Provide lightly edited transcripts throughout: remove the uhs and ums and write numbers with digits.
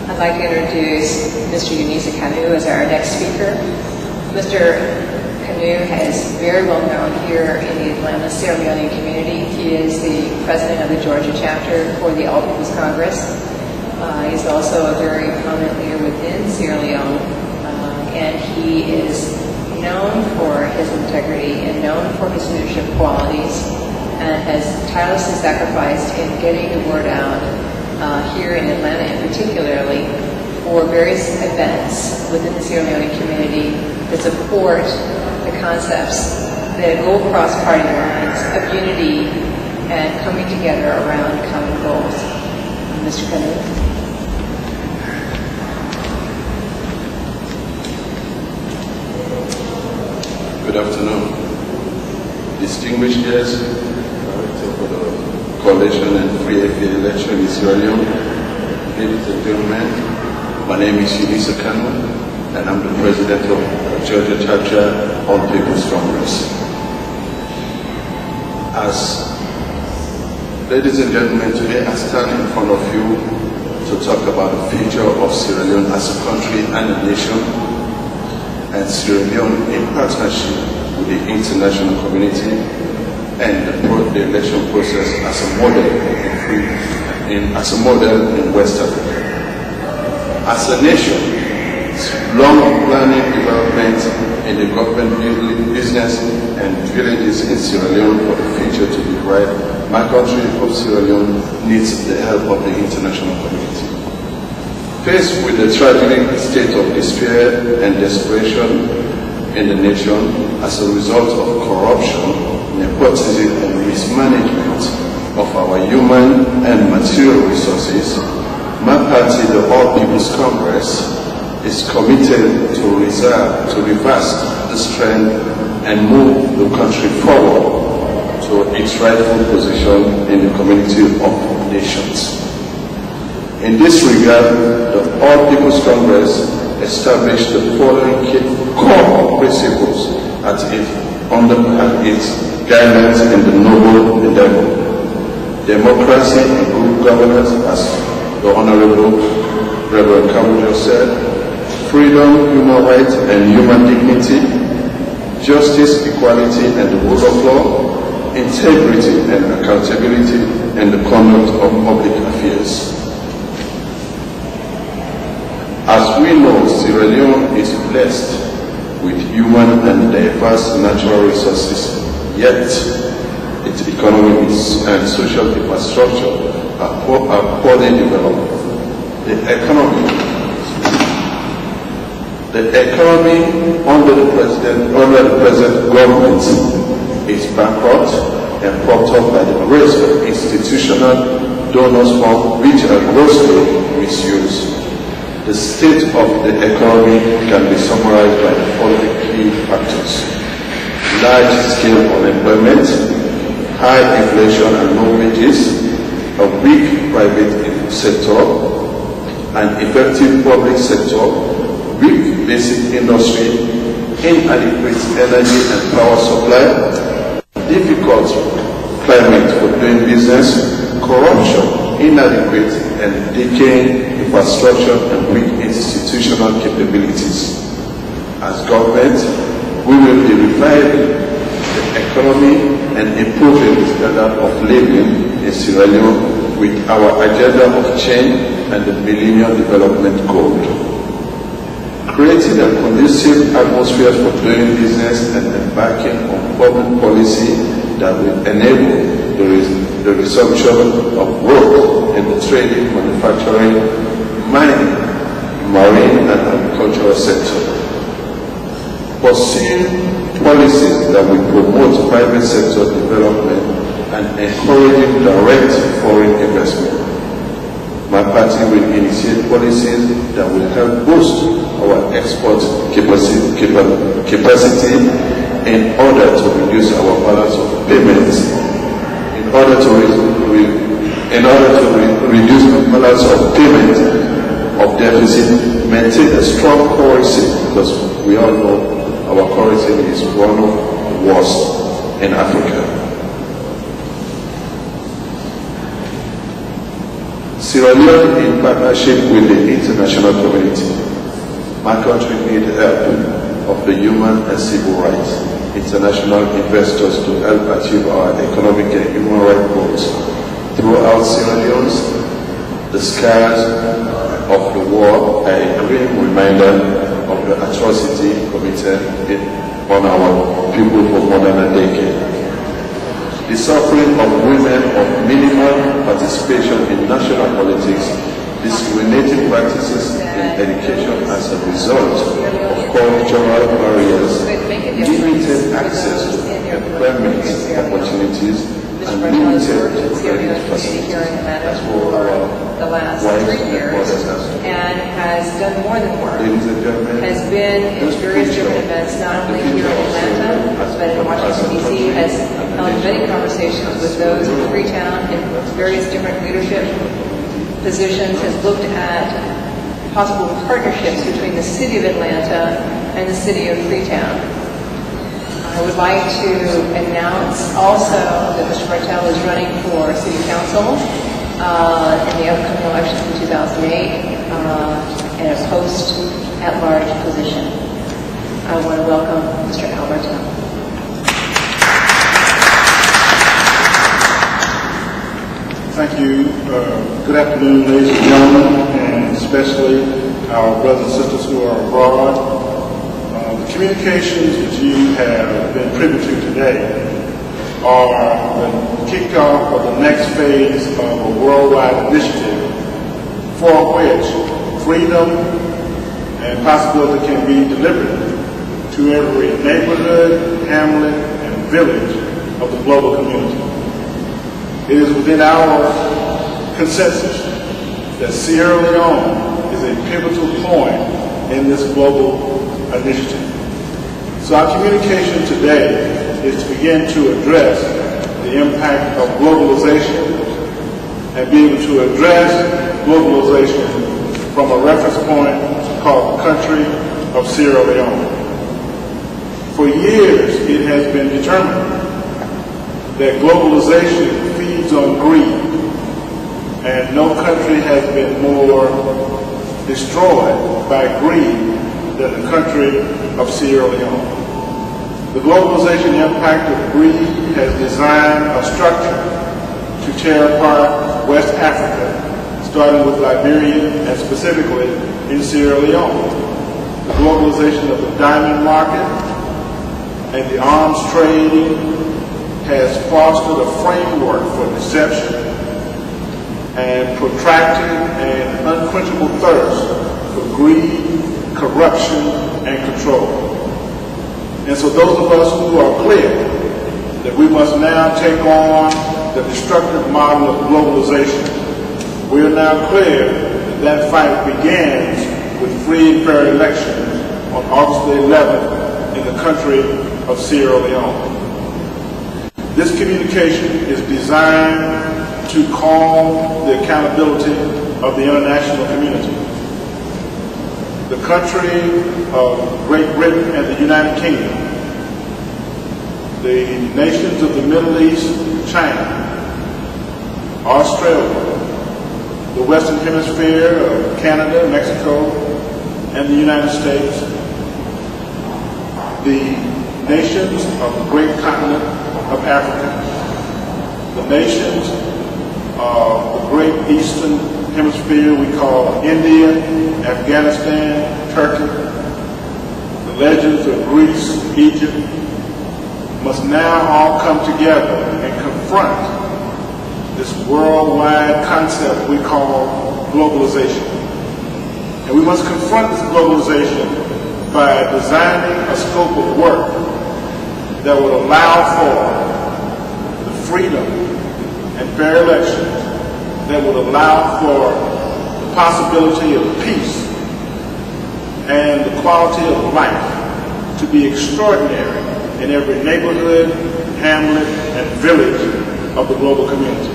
I'd like to introduce Mr. Unisa Kanu as our next speaker. Mr. Kanu is very well known here in the Atlanta Sierra Leone community. He is the president of the Georgia chapter for the All People's Congress. He's also a very prominent leader within Sierra Leone, and he is known for his integrity and known for his leadership qualities, and has tirelessly sacrificed in getting the word out here in Atlanta, and particularly for various events within the Sierra Leone community that support the concepts that go across party lines of unity and coming together around common goals. Mr. Kanu. Good afternoon. Distinguished guests, Director for the Coalition and Free and Fair Election in Sierra Leone, ladies and gentlemen, my name is Unisa Kanu, and I'm the President of the Georgia Chapter All People's Congress. Ladies and gentlemen, today I stand in front of you to talk about the future of Sierra Leone as a country and a nation, and Sierra Leone in partnership with the international community, and the election process as a model in West Africa. As a nation, long planning development in the government business and villages in Sierra Leone for the future to be bright, my country of Sierra Leone needs the help of the international community. Faced with the tragic state of despair and desperation in the nation as a result of corruption, nepotism and mismanagement of our human and material resources, my party, the All People's Congress, is committed to reverse this trend and move the country forward to its rightful position in the community of nations. In this regard, the All People's Congress established the following core principles at its guidelines in the noble endeavor: democracy and good governance, as the Honorable Reverend Kanu just said, freedom, human rights and human dignity, justice, equality and the rule of law, integrity and accountability, and the conduct of public affairs. As we know, Sierra Leone is blessed with human and diverse natural resources, yet its economy and social infrastructure are poorly developed. The economy under the present government is bankrupt and propped up by the risk of institutional donors funds which are grossly misused. The state of the economy can be summarized by the following key factors: large-scale unemployment, high inflation and low wages, a weak private sector, an effective public sector, weak basic industry, inadequate energy and power supply, difficult climate for doing business, corruption, inadequate and decaying infrastructure and weak institutional capabilities. As government, we will be reviving the economy and improving the standard of living in Sierra Leone with our agenda of change and the Millennium Development Goal. Creating a conducive atmosphere for doing business and embarking on public policy that will enable the resumption of growth in the trading, manufacturing, mining, marine and agricultural sector. Pursuing policies that will promote private sector development and encouraging direct foreign investment. My party will initiate policies that will help boost our export capacity in order to reduce our balance of payments, in order to reduce the balance of payment of deficit, maintain a strong currency, because we all know our currency is one of the worst in Africa. Sierra Leone, in partnership with the international community, my country needs help of the human and civil rights, international investors to help achieve our economic and human rights goals. Throughout Sierra Leone, the scars of the war are a grim reminder of the atrocity committed on our people for more than a decade. The suffering of women of minimal participation in national politics, discriminating practices in education as a result of cultural barriers, limited access to employment opportunities, and limited credit facilities as well the last 3 years and has done more than work. Has been in various different events, not only here in Atlanta, but in Washington, D.C., has held many conversations with those in Freetown in various different leadership positions, has looked at possible partnerships between the city of Atlanta and the city of Freetown. I would like to announce also that Mr. Bartell is running for City Council in the upcoming elections in 2008 in a post-at-large position. I want to welcome Mr. Bartell. Thank you. Good afternoon, ladies and gentlemen, and especially our brothers and sisters who are abroad. The communications that you have been privy to today are the kickoff of the next phase of a worldwide initiative for which freedom and possibility can be delivered to every neighborhood, hamlet, and village of the global community. It is within our consensus that Sierra Leone is a pivotal point in this global initiative. So our communication today is to begin to address the impact of globalization and be able to address globalization from a reference point called the country of Sierra Leone. For years, it has been determined that globalization feeds on greed, and no country has been more destroyed by greed than the country of Sierra Leone. The globalization impact of greed has designed a structure to tear apart West Africa, starting with Liberia and specifically in Sierra Leone. The globalization of the diamond market and the arms trade has fostered a framework for deception and protracted and unquenchable thirst for greed, corruption, and control. And so those of us who are clear that we must now take on the destructive model of globalization, we are now clear that that fight begins with free and fair elections on August the 11th in the country of Sierra Leone. This communication is designed to calm the accountability of the international community. The country of Great Britain and the United Kingdom, the nations of the Middle East, China, Australia, the Western Hemisphere of Canada, Mexico, and the United States, the nations of the great continent of Africa, the nations of the great Eastern Hemisphere we call India, Afghanistan, Turkey, the legends of Greece, Egypt, must now all come together and confront this worldwide concept we call globalization. And we must confront this globalization by designing a scope of work that would allow for the freedom and fair elections, that would allow for the possibility of peace and the quality of life to be extraordinary in every neighborhood, hamlet, and village of the global community.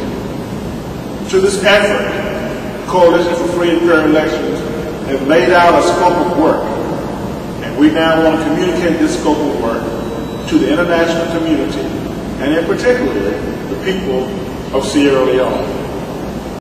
To this effort, the Coalition for Free and Fair Elections have laid out a scope of work, and we now want to communicate this scope of work to the international community, and in particular, the people of Sierra Leone.